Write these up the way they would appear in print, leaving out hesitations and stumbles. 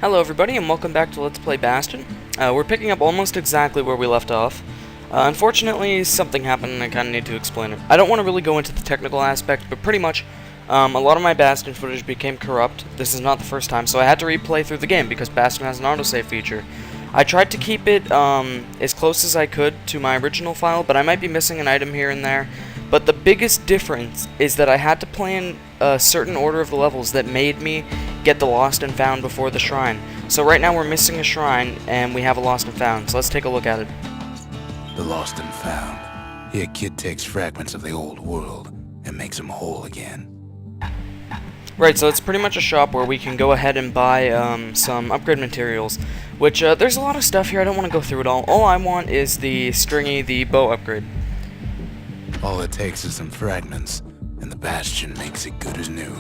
Hello everybody and welcome back to Let's Play Bastion. We're picking up almost exactly where we left off. Unfortunately, something happened and I kind of need to explain it. I don't want to really go into the technical aspect, but pretty much, a lot of my Bastion footage became corrupt. This is not the first time, so I had to replay through the game because Bastion has an autosave feature. I tried to keep it as close as I could to my original file, but I might be missing an item here and there. But the biggest difference is that I had to play in a certain order of the levels that made me get the Lost and Found before the Shrine. So right now we're missing a Shrine, and we have a Lost and Found, so let's take a look at it. The Lost and Found. Here, kid takes fragments of the old world and makes them whole again. Right, so it's pretty much a shop where we can go ahead and buy some upgrade materials, which there's a lot of stuff here. I don't want to go through it all. All I want is the bow upgrade. All it takes is some fragments, and the Bastion makes it good as new.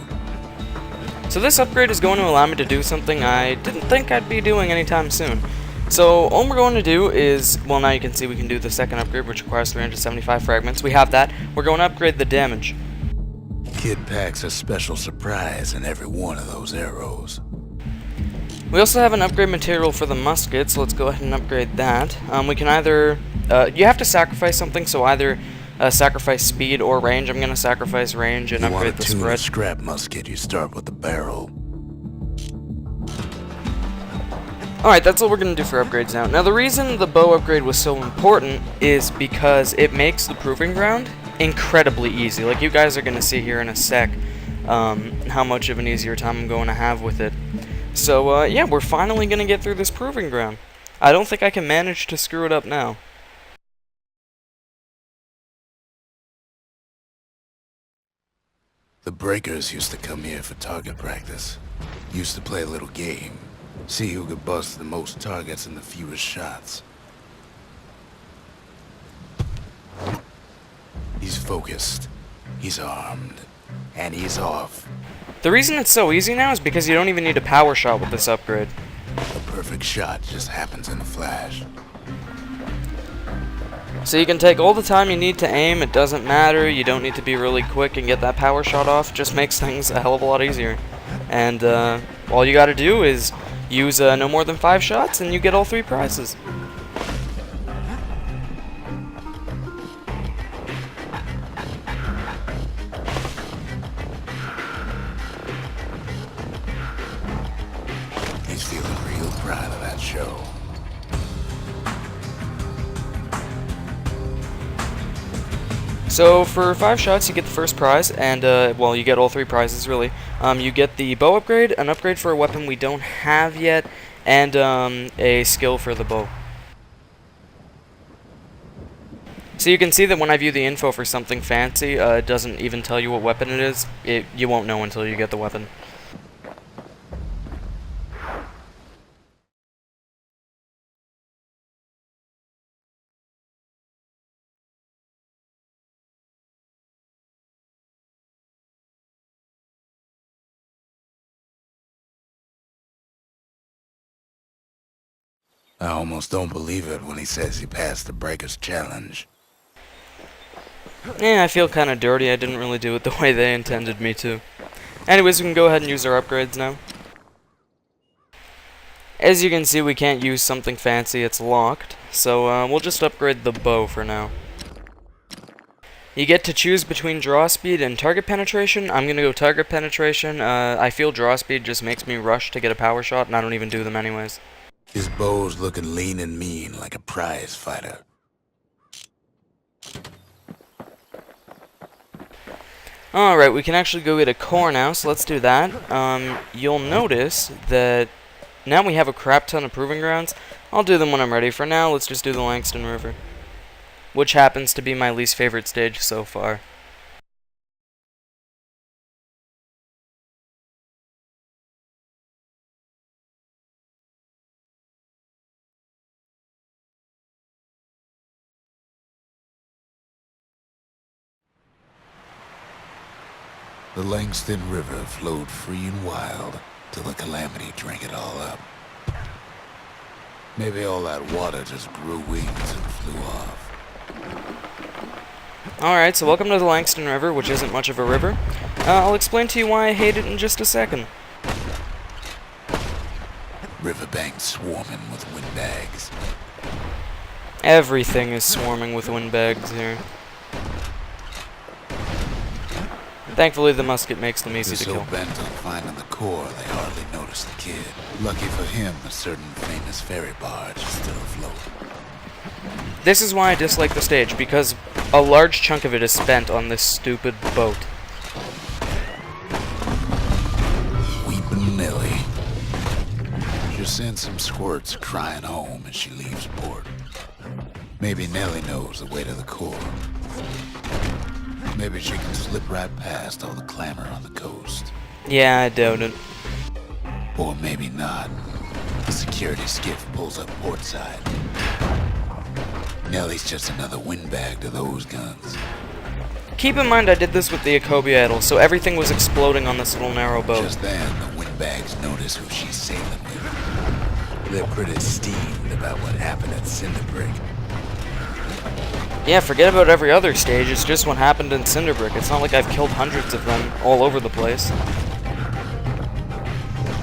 So this upgrade is going to allow me to do something I didn't think I'd be doing anytime soon. So all we're going to do is, well, now you can see we can do the second upgrade, which requires 375 fragments. We have that. We're going to upgrade the damage. Kid packs a special surprise in every one of those arrows. We also have an upgrade material for the musket, so let's go ahead and upgrade that. We can either, you have to sacrifice something, so either sacrifice speed or range. I'm going to sacrifice range and upgrade the spread. You want a scrap musket, you start with the barrel. Alright, that's all we're going to do for upgrades now. Now the reason the bow upgrade was so important is because it makes the proving ground incredibly easy. Like you guys are going to see here in a sec how much of an easier time I'm going to have with it. So yeah, we're finally going to get through this proving ground. I don't think I can manage to screw it up now. The breakers used to come here for target practice. Used to play a little game. See who could bust the most targets in the fewest shots. He's focused, he's armed, and he's off. The reason it's so easy now is because you don't even need a power shot with this upgrade. A perfect shot just happens in a flash. So you can take all the time you need to aim, it doesn't matter, you don't need to be really quick and get that power shot off, just makes things a hell of a lot easier. And all you gotta do is use no more than 5 shots and you get all 3 prizes. He's feeling real proud of that show. So for 5 shots you get the first prize, and well, you get all 3 prizes really. You get the bow upgrade, an upgrade for a weapon we don't have yet, and a skill for the bow. So you can see that when I view the info for something fancy, it doesn't even tell you what weapon it is. You won't know until you get the weapon. I almost don't believe it when he says he passed the Breakers challenge. Yeah, I feel kind of dirty. I didn't really do it the way they intended me to. Anyways, we can go ahead and use our upgrades now. As you can see, we can't use something fancy. It's locked. So we'll just upgrade the bow for now. You get to choose between draw speed and target penetration. I'm going to go target penetration. I feel draw speed just makes me rush to get a power shot, and I don't even do them anyways. His bow's looking lean and mean like a prize fighter. Alright, we can actually go get a core now, so let's do that. You'll notice that now we have a crap ton of proving grounds. I'll do them when I'm ready. For now, let's just do the Langston River, which happens to be my least favorite stage so far. The Langston River flowed free and wild till the calamity drank it all up. Maybe all that water just grew wings and flew off. Alright, so welcome to the Langston River, which isn't much of a river. I'll explain to you why I hate it in just a second. Riverbank swarming with windbags. Everything is swarming with windbags here. Thankfully, the musket makes them easy They're to so kill. bent on finding the core, they hardly notice the kid. Lucky for him, a certain famous ferry barge is still afloat. This is why I dislike the stage, because a large chunk of it is spent on this stupid boat. Weepin' Nelly. She'll send some squirts crying home as she leaves port. Maybe Nelly knows the way to the core. Maybe she can slip right past all the clamor on the coast. Yeah, I doubt it. Or maybe not. The security skiff pulls up portside. Nelly's just another windbag to those guns. Keep in mind I did this with the Akobe idol, so everything was exploding on this little narrow boat. Just then, the windbags notice who she's sailing with. They're pretty steamed about what happened at Cinderbrick. Yeah, forget about every other stage, it's just what happened in Cinderbrick. It's not like I've killed hundreds of them all over the place.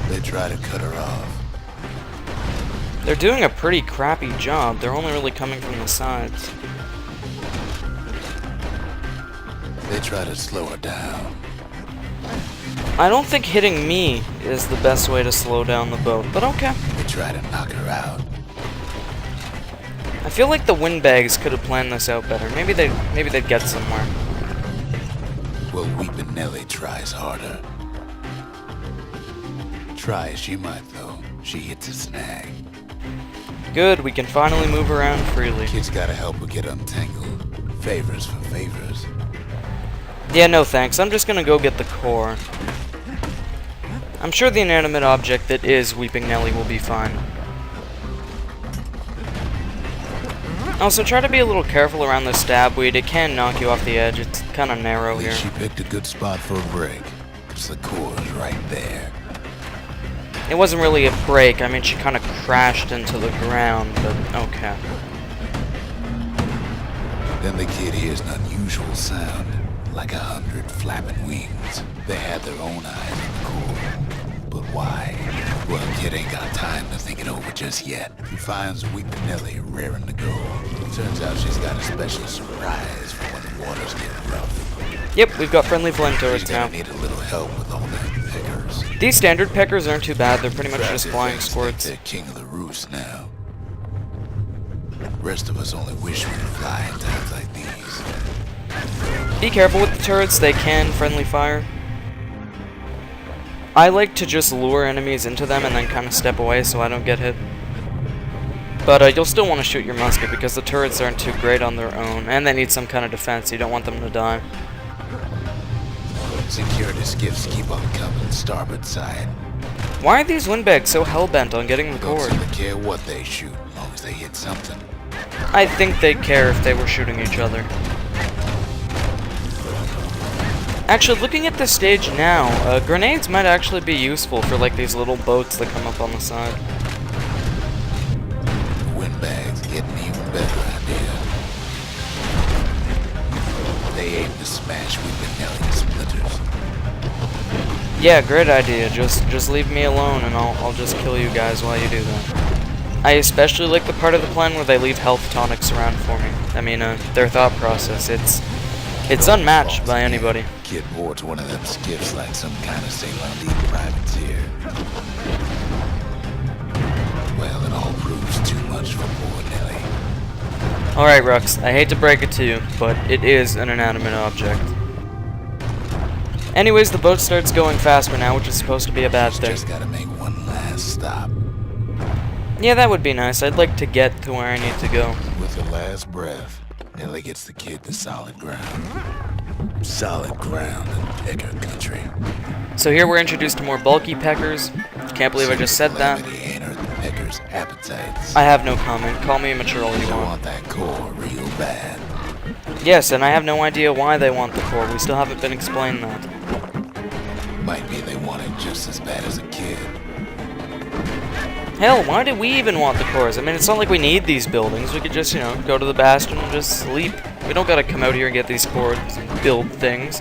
They try to cut her off. They're doing a pretty crappy job. They're only really coming from the sides. They try to slow her down. I don't think hitting me is the best way to slow down the boat, but okay. They try to knock her out. I feel like the windbags could have planned this out better. Maybe they'd get somewhere. Well, Weepin' Nelly tries harder. Try as she might, though, she hits a snag. Good, we can finally move around freely. Kid's gotta help her get untangled. Favors for favors. Yeah, no thanks. I'm just gonna go get the core. I'm sure the inanimate object that is Weeping Nelly will be fine. Also, try to be a little careful around the stab weed. It can knock you off the edge. It's kind of narrow At here. least she picked a good spot for a break, 'cause the core's right there. It wasn't really a break. I mean, she kind of crashed into the ground, but okay. Then the kid hears an unusual sound, like 100 flapping wings. They had their own eyes on the core. But why? Well, kid ain't got time to think it over just yet. He finds Weepin' Nelly raring to go. Turns out she's got a special surprise for when the waters get rough. Yep, we've got friendly flame turrets She's now. gonna need a little help with all them pickers. These standard peckers aren't too bad. They're pretty much Tries just their flying best to squirts. think they're king of the roost now. Rest of us only wish we could fly in times like these. Be careful with the turrets. They can friendly fire. I like to just lure enemies into them and then kind of step away so I don't get hit. But you'll still want to shoot your musket because the turrets aren't too great on their own, and they need some kind of defense. You don't want them to die. Security skiffs keep on coming starboard side. Why are these windbags so hell-bent on getting the Don't core? seem to care what they shoot, as long as they hit something. I think they'd care if they were shooting each other. Actually, looking at this stage now, grenades might actually be useful for like these little boats that come up on the side. Windbags getting even better idea. They aim to smash Weepin' Nelly to splinters. Yeah, great idea. Just leave me alone and I'll just kill you guys while you do that. I especially like the part of the plan where they leave health tonics around for me. I mean, their thought process, it's unmatched by anybody. Kid boards one of them skiffs like some kind of Ceylon privateer. Well, it all proves too much for poor Nelly. Alright, Rux, I hate to break it to you, but it is an inanimate object. Anyways, the boat starts going faster now, which is supposed to be a bad thing. Just gotta make one last stop. Yeah, that would be nice. I'd like to get to where I need to go. With her last breath, Nelly gets the kid to solid ground. Solid ground in pecker country. So here we're introduced to more bulky peckers. Can't believe I just said that. Calamity ain't hurt the peckers' appetites. I have no comment. Call me immature all you They want. want that core real bad. Yes, and I have no idea why they want the core. We still haven't been explained that. Might be they want it just as bad as a kid. Hell, why did we even want the cores? I mean, it's not like we need these buildings. We could just, you know, go to the Bastion and just sleep. We don't gotta come out here and get these cores and build things.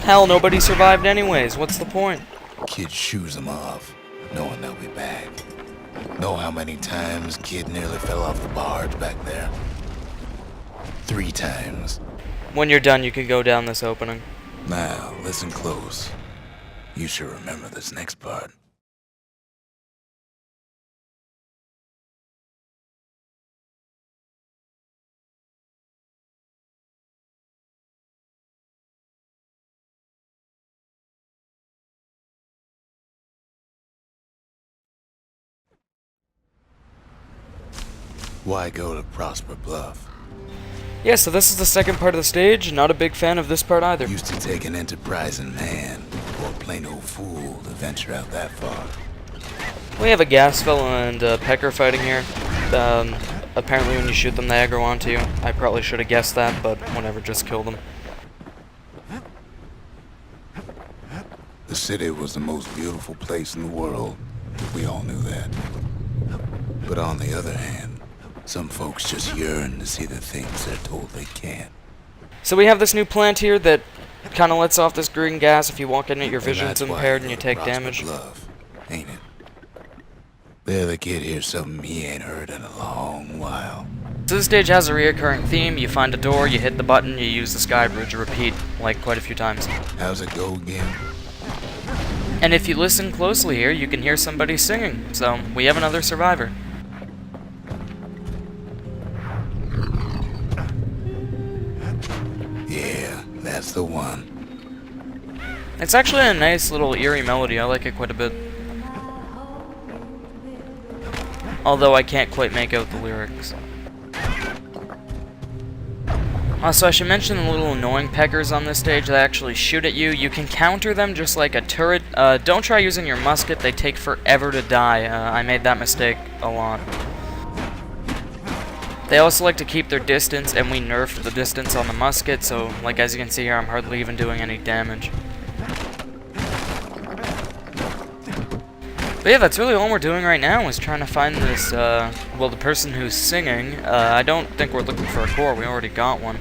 Hell, nobody survived anyways. What's the point? Kid shoos them off, knowing they'll be back. Know how many times kid nearly fell off the barge back there? 3 times. When you're done, you can go down this opening. Now, listen close. You should remember this next part. Why go to Prosper Bluff? Yeah, so this is the second part of the stage. Not a big fan of this part either. Used to take an enterprising man or a plain old fool to venture out that far. We have a gas fellow and a pecker fighting here. Apparently when you shoot them, they aggro onto you. I probably should have guessed that, but whatever, just kill them. The city was the most beautiful place in the world. We all knew that. But on the other hand, some folks just yearn to see the things they're told they can't. So we have this new plant here that kind of lets off this green gas. If you walk in it, your And vision's that's why impaired and you go to take Prosper damage. Bluff, ain't it? There the kid hears something he ain't heard in a long while. So this stage has a reoccurring theme. You find a door, you hit the button, you use the sky bridge, repeat like quite a few times. How's it go again? And if you listen closely here, you can hear somebody singing. So we have another survivor. Yeah, that's the one. It's actually a nice little eerie melody. I like it quite a bit. Although I can't quite make out the lyrics. Also, I should mention the little annoying peckers on this stage that actually shoot at you. You can counter them just like a turret. Don't try using your musket. They take forever to die. I made that mistake a lot. They also like to keep their distance, and we nerfed the distance on the musket, so like as you can see here, I'm hardly even doing any damage. But yeah, that's really all we're doing right now, is trying to find this, well, the person who's singing. I don't think we're looking for a core, we already got one.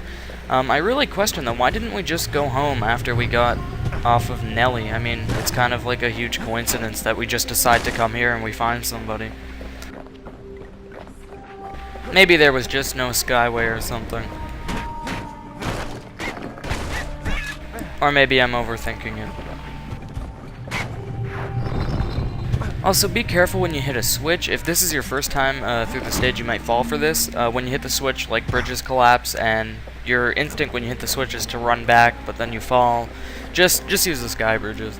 I really question, though, why didn't we just go home after we got off of Nelly? I mean, it's kind of like a huge coincidence that we just decide to come here and we find somebody. Maybe there was just no Skyway or something. Or maybe I'm overthinking it. Also, be careful when you hit a switch. If this is your first time through the stage, you might fall for this. When you hit the switch, like, bridges collapse, and your instinct when you hit the switch is to run back, but then you fall. Just use the sky bridges.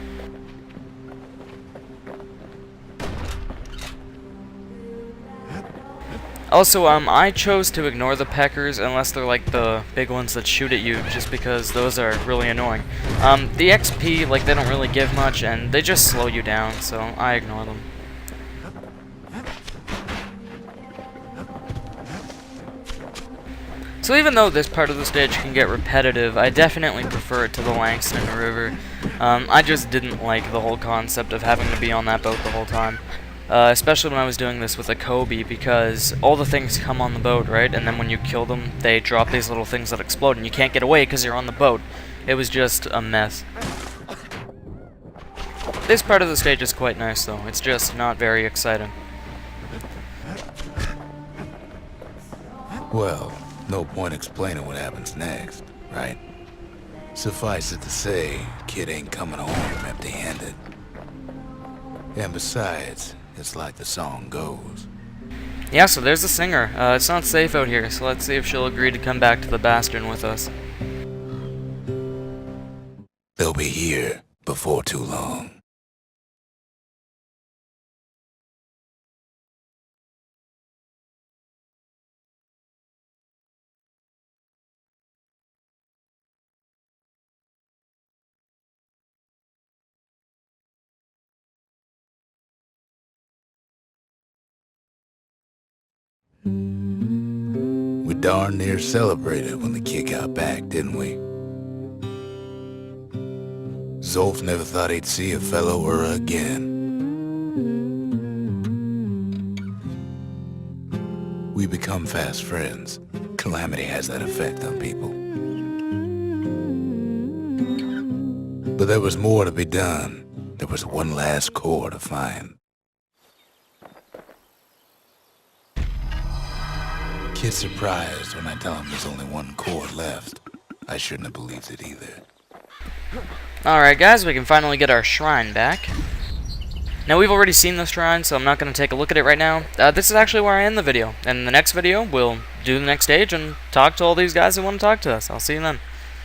Also, I chose to ignore the peckers unless they're like the big ones that shoot at you, just because those are really annoying. The XP, like, they don't really give much, and they just slow you down, so I ignore them. So even though this part of the stage can get repetitive, I definitely prefer it to the Langston River. I just didn't like the whole concept of having to be on that boat the whole time. Especially when I was doing this with a Kobe, because all the things come on the boat, right? And then when you kill them, they drop these little things that explode, and you can't get away because you're on the boat. It was just a mess. This part of the stage is quite nice, though. It's just not very exciting. Well, no point explaining what happens next, right? Suffice it to say, kid ain't coming home empty-handed. And besides, it's like the song goes. Yeah, so there's the singer. It's not safe out here, so let's see if she'll agree to come back to the Bastion with us. They'll be here before too long. We darn near celebrated when the kid got back, didn't we? Zolf never thought he'd see a fellow her again. We become fast friends. Calamity has that effect on people. But there was more to be done. There was one last core to find. Kid's surprised when I tell him there's only one core left. I shouldn't have believed it either. Alright guys, we can finally get our shrine back. Now we've already seen the shrine, so I'm not going to take a look at it right now. This is actually where I end the video. And in the next video, we'll do the next stage and talk to all these guys who want to talk to us. I'll see you then.